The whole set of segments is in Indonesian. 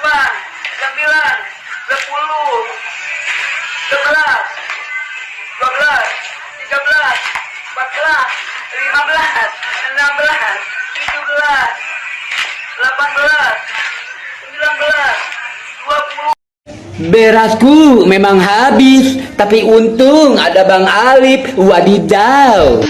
9, 10, 11, 12, 13, 14, 15, 16, 17, 18, 19, 20. Berasku memang habis, tapi untung ada Bang Alip. Wadidaw.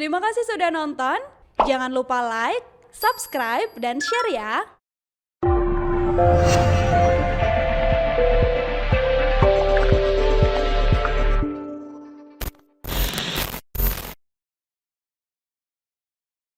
Terima kasih sudah nonton. Jangan lupa like, subscribe, dan share ya.